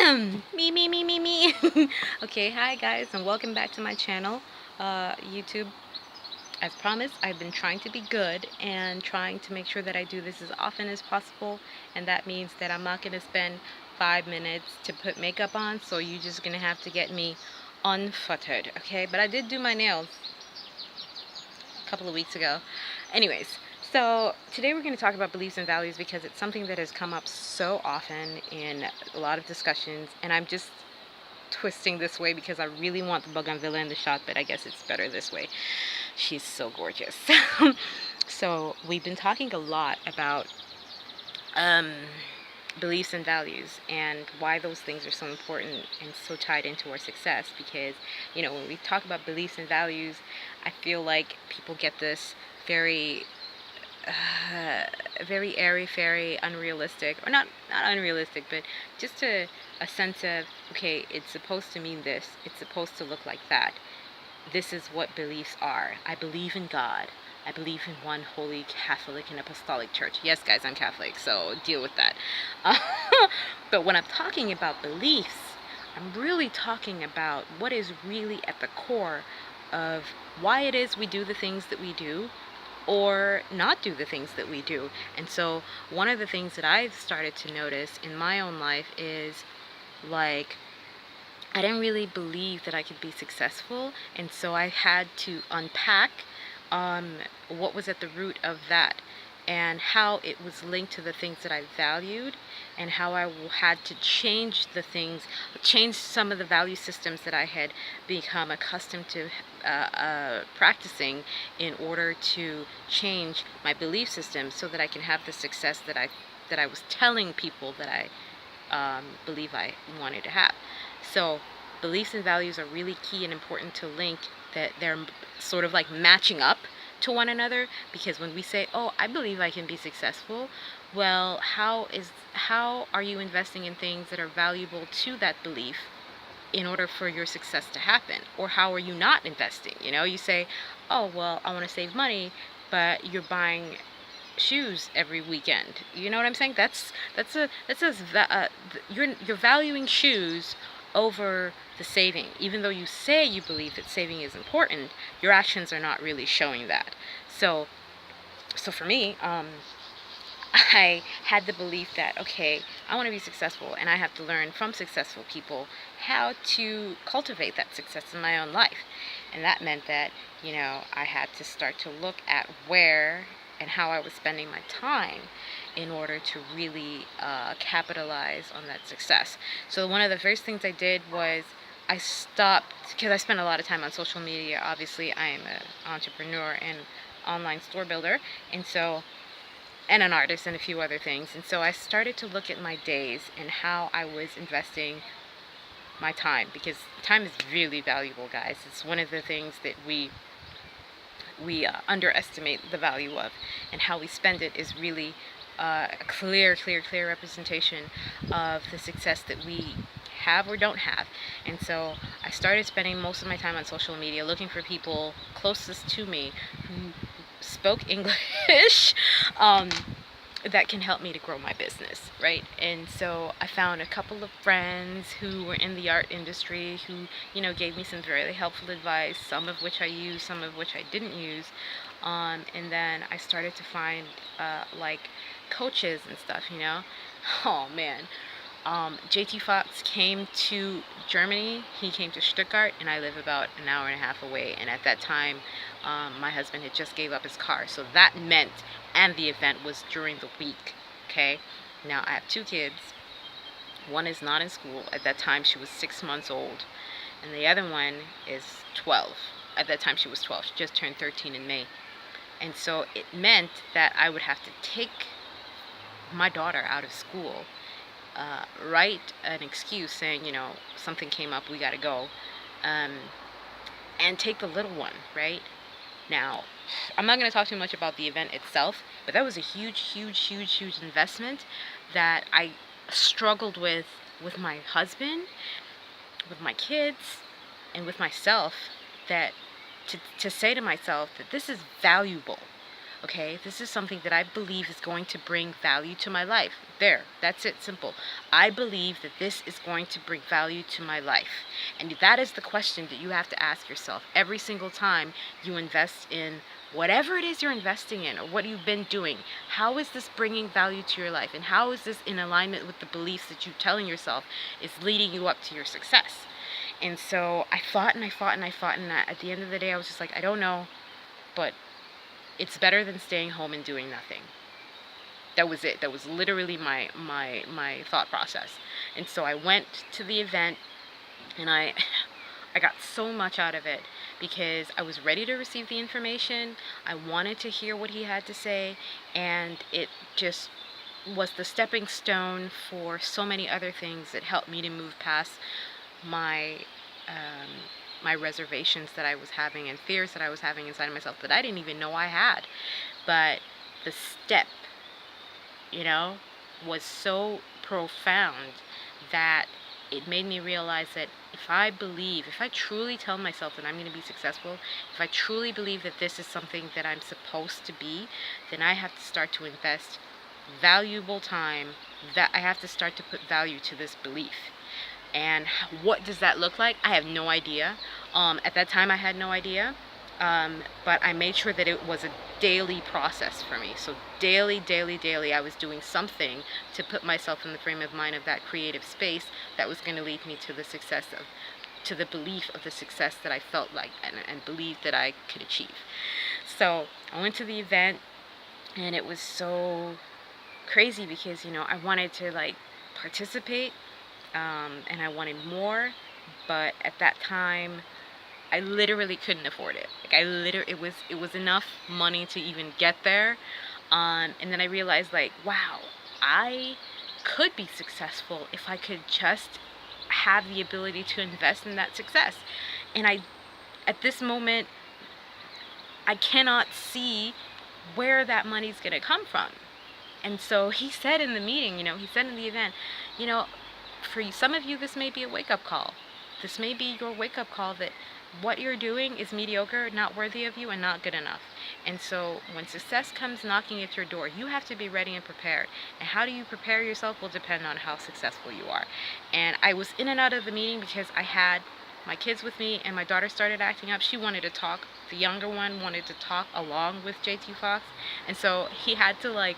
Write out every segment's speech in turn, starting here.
Me. Okay, hi guys, and welcome back to my channel, YouTube. As promised, I've been trying to be good and trying to make sure that I do this as often as possible, and that means that I'm not going to spend 5 minutes to put makeup on, so you're just going to have to get me unfuttered, okay? But I did do my nails a couple of weeks ago. Anyways, so today we're going to talk about beliefs and values because it's something that has come up so often in a lot of discussions, and I'm just twisting this way because I really want the Bougainvillea in the shot, but I guess it's better this way. She's so gorgeous. So we've been talking a lot about um, beliefs and values and why those things are so important and so tied into our success, because when we talk about beliefs and values, I feel like people get this very very airy-fairy, unrealistic, or not unrealistic, but just a sense of, okay, it's supposed to mean this, it's supposed to look like that. This is what beliefs are. I believe in God. I believe in one holy Catholic and apostolic church. Yes, guys, I'm Catholic, so deal with that. Uh, but when I'm talking about beliefs, I'm really talking about what is really at the core of why it is we do the things that we do, or not do the things that we do. And so one of the things that I've started to notice in my own life is, like, I didn't really believe that I could be successful, and so I had to unpack what was at the root of that, and how it was linked to the things that I valued, and how I had to change some of the value systems that I had become accustomed to practicing, in order to change my belief system so that I can have the success that I was telling people that I believe I wanted to have. So beliefs and values are really key and important to link, that they're sort of like matching up to one another, because when we say, oh, I believe I can be successful, well, how are you investing in things that are valuable to that belief in order for your success to happen? Or how are you not investing? You say, oh, well, I want to save money, but you're buying shoes every weekend. You know what I'm saying? You're valuing shoes over the saving. Even though you say you believe that saving is important, your actions are not really showing that. So for me, I had the belief that, okay, I want to be successful, and I have to learn from successful people how to cultivate that success in my own life. And that meant that, I had to start to look at where and how I was spending my time in order to really capitalize on that success. So one of the first things I did was I stopped, because I spent a lot of time on social media. Obviously, I am an entrepreneur and online store builder, and an artist and a few other things. And so I started to look at my days and how I was investing my time, because time is really valuable, guys. It's one of the things that we underestimate the value of, and how we spend it is really a clear representation of the success that we have or don't have. And so I started spending most of my time on social media looking for people closest to me who spoke English, that can help me to grow my business, right? And so I found a couple of friends who were in the art industry who, gave me some very helpful advice, some of which I used, some of which I didn't use. And then I started to find like coaches and stuff, Oh man. JT Fox came to Germany. He came to Stuttgart, and I live about an hour and a half away. And at that time, my husband had just gave up his car, so that meant, and the event was during the week. Okay, now I have two kids. One is not in school. At that time, she was 6 months old, and the other one is 12. At that time, she was 12. She just turned 13 in May. And so it meant that I would have to take my daughter out of school, write an excuse saying, something came up, we gotta go, and take the little one, right? Now, I'm not going to talk too much about the event itself, but that was a huge investment that I struggled with my husband, with my kids, and with myself, that to say to myself that this is valuable. Okay, this is something that I believe is going to bring value to my life. There, that's it, simple. I believe that this is going to bring value to my life. And that is the question that you have to ask yourself every single time you invest in whatever it is you're investing in or what you've been doing. How is this bringing value to your life? And how is this in alignment with the beliefs that you're telling yourself is leading you up to your success? And so I fought and I fought and I fought, and at the end of the day I was just like, I don't know, but it's better than staying home and doing nothing. That was it. That was literally my thought process. And so I went to the event, and I got so much out of it because I was ready to receive the information. I wanted to hear what he had to say, and it just was the stepping stone for so many other things that helped me to move past my my reservations that I was having and fears that I was having inside of myself that I didn't even know I had. But the step, you know, was so profound that it made me realize that if I truly tell myself that I'm going to be successful, if I truly believe that this is something that I'm supposed to be, then I have to start to invest valuable time, that I have to start to put value to this belief. And what does that look like? I have no idea. At that time, I had no idea. But I made sure that it was a daily process for me. So daily, I was doing something to put myself in the frame of mind of that creative space that was going to lead me to the belief of the success that I felt like and believed that I could achieve. So I went to the event, and it was so crazy because, I wanted to participate. And I wanted more, but at that time, I literally couldn't afford it. It was enough money to even get there, and then I realized, wow, I could be successful if I could just have the ability to invest in that success. And at this moment, I cannot see where that money's gonna come from. And so he said in the meeting, he said in the event, for some of you, this may be a wake-up call. This may be your wake-up call that what you're doing is mediocre, not worthy of you, and not good enough. And so when success comes knocking at your door, you have to be ready and prepared. And how do you prepare yourself will depend on how successful you are. And I was in and out of the meeting because I had my kids with me, and my daughter started acting up. She wanted to talk. The younger one wanted to talk along with JT Fox. And so he had to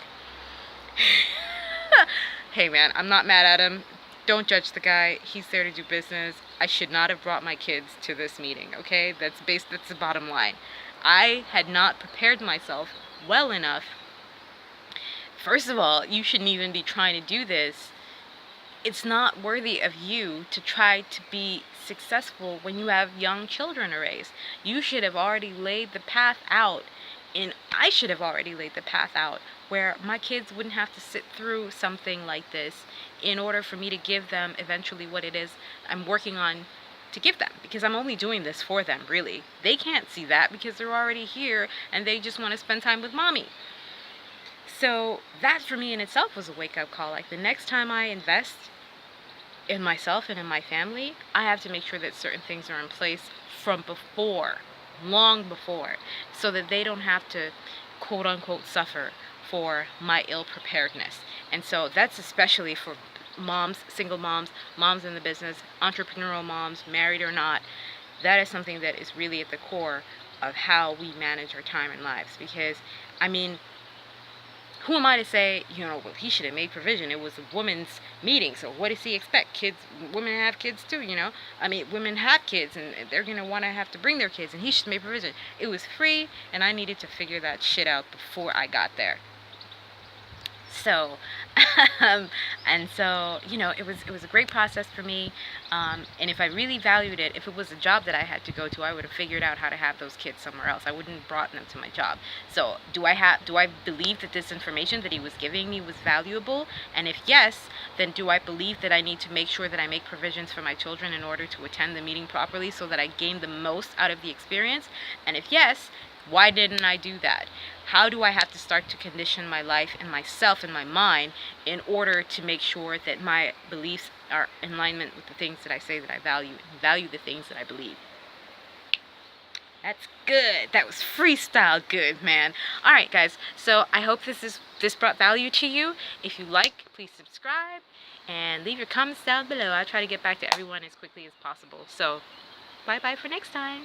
hey man, I'm not mad at him. Don't judge the guy. He's there to do business. I should not have brought my kids to this meeting, okay? That's the bottom line. I had not prepared myself well enough. First of all, you shouldn't even be trying to do this. It's not worthy of you to try to be successful when you have young children to raise. You should have already laid the path out, and I should have already laid the path out where my kids wouldn't have to sit through something like this in order for me to give them eventually what it is I'm working on to give them, because I'm only doing this for them, really. They can't see that because they're already here and they just want to spend time with mommy. So that for me in itself was a wake-up call. The next time I invest in myself and in my family, I have to make sure that certain things are in place from before, long before, so that they don't have to quote unquote suffer for my ill preparedness. And so that's especially for moms, single moms, moms in the business, entrepreneurial moms, married or not. That is something that is really at the core of how we manage our time and lives. Because, who am I to say, well, he should have made provision. It was a woman's meeting, so what does he expect? Women have kids too, women have kids, and they're going to want to have to bring their kids, and he should make provision. It was free, and I needed to figure that shit out before I got there. So, it was a great process for me, and if I really valued it, if it was a job that I had to go to, I would have figured out how to have those kids somewhere else. I wouldn't have brought them to my job. So, do I believe that this information that he was giving me was valuable? And if yes, then do I believe that I need to make sure that I make provisions for my children in order to attend the meeting properly so that I gain the most out of the experience? And if yes, why didn't I do that? How do I have to start to condition my life and myself and my mind in order to make sure that my beliefs are in alignment with the things that I say that I value, and value the things that I believe? That's good. That was freestyle good, man. All right, guys. So I hope this brought value to you. If you like, please subscribe and leave your comments down below. I try to get back to everyone as quickly as possible. So bye bye for next time.